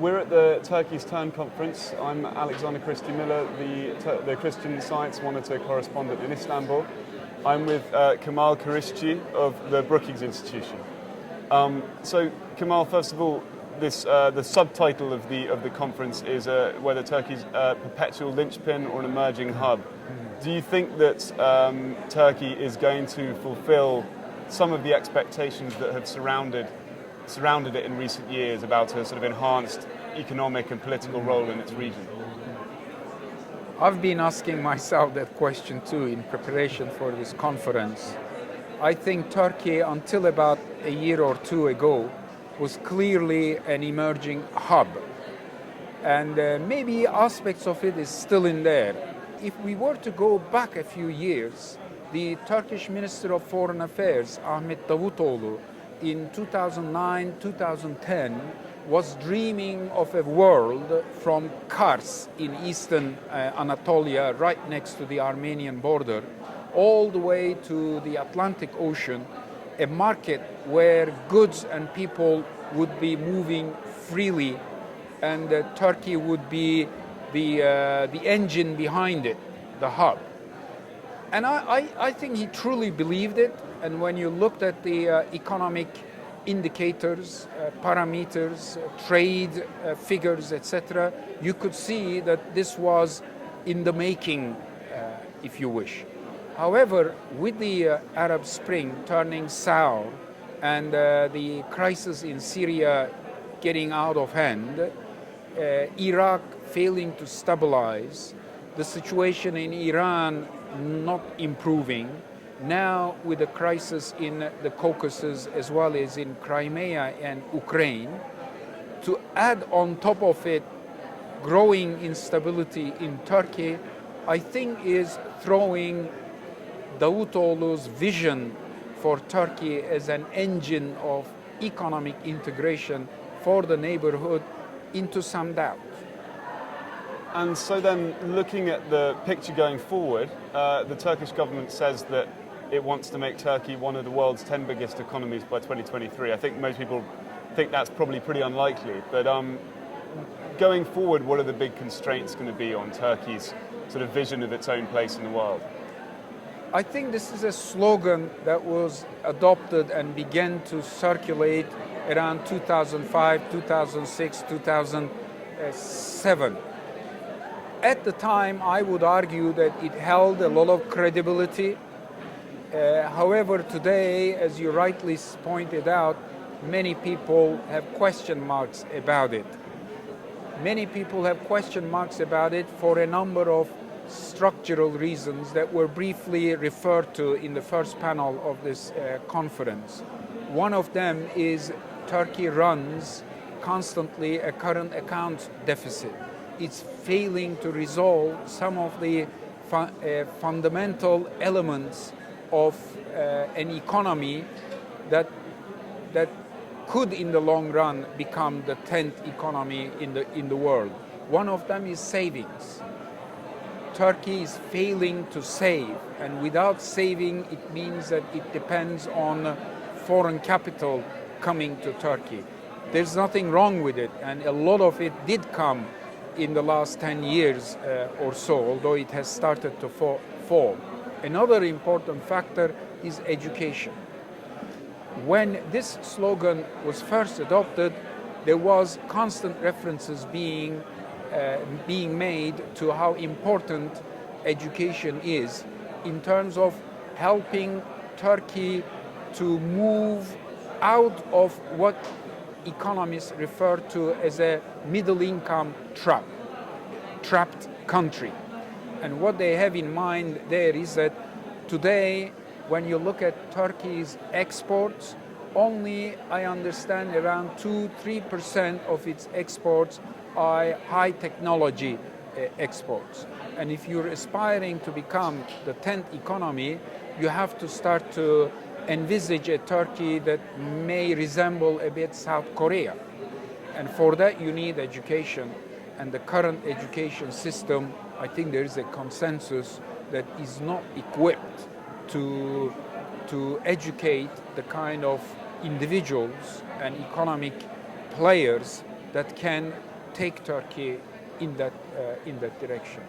We're at the Turkey's Turn conference. I'm Alexander Miller, the Christian Science Monitor correspondent in Istanbul. I'm with Kemal Kirişci of the Brookings Institution. So Kemal, first of all, the subtitle of the conference is whether Turkey's a perpetual linchpin or an emerging hub. Do you think that Turkey is going to fulfill some of the expectations that have surrounded it in recent years about a sort of enhanced economic and political role in its region? I've been asking myself that question too in preparation for this conference. I think Turkey, until about a year or two ago, was clearly an emerging hub. And maybe aspects of it is still in there. If we were to go back a few years, the Turkish Minister of Foreign Affairs, Ahmet Davutoğlu, in 2009-2010 was dreaming of a world from Kars in eastern Anatolia, right next to the Armenian border, all the way to the Atlantic Ocean, a market where goods and people would be moving freely, and Turkey would be the engine behind it, the hub. And I think he truly believed it. And when you looked at the economic indicators, parameters, trade figures, etc., you could see that this was in the making, if you wish. However, with the Arab Spring turning sour and the crisis in Syria getting out of hand, Iraq failing to stabilize, the situation in Iran not improving, now with the crisis in the Caucasus as well as in Crimea and Ukraine, to add on top of it growing instability in Turkey, I think is throwing Davutoğlu's vision for Turkey as an engine of economic integration for the neighborhood into some doubt. And so then, looking at the picture going forward, the Turkish government says that it wants to make Turkey one of the world's 10 biggest economies by 2023. I think most people think that's probably pretty unlikely. But going forward, what are the big constraints going to be on Turkey's sort of vision of its own place in the world? I think this is a slogan that was adopted and began to circulate around 2005, 2006, 2007. At the time, I would argue that it held a lot of credibility. However, today, as you rightly pointed out, many people have question marks about it. Many people have question marks about it for a number of structural reasons that were briefly referred to in the first panel of this conference. One of them is Turkey runs constantly a current account deficit. It's failing to resolve some of the fundamental elements of an economy that could, in the long run, become the 10th economy in the world. One of them is savings. Turkey is failing to save, and without saving, it means that it depends on foreign capital coming to Turkey. There's nothing wrong with it, and a lot of it did come in the last 10 years or so, although it has started to fall. Another important factor is education. When this slogan was first adopted, there was constant references being made to how important education is in terms of helping Turkey to move out of what economists refer to as a middle-income trapped country. And what they have in mind there is that today, when you look at Turkey's exports, only, I understand, around 2-3% of its exports are high technology exports. And if you're aspiring to become the 10th economy, you have to start to envisage a Turkey that may resemble a bit South Korea. And for that you need education. And the current education system, I think there is a consensus that is not equipped to educate the kind of individuals and economic players that can take Turkey in that direction.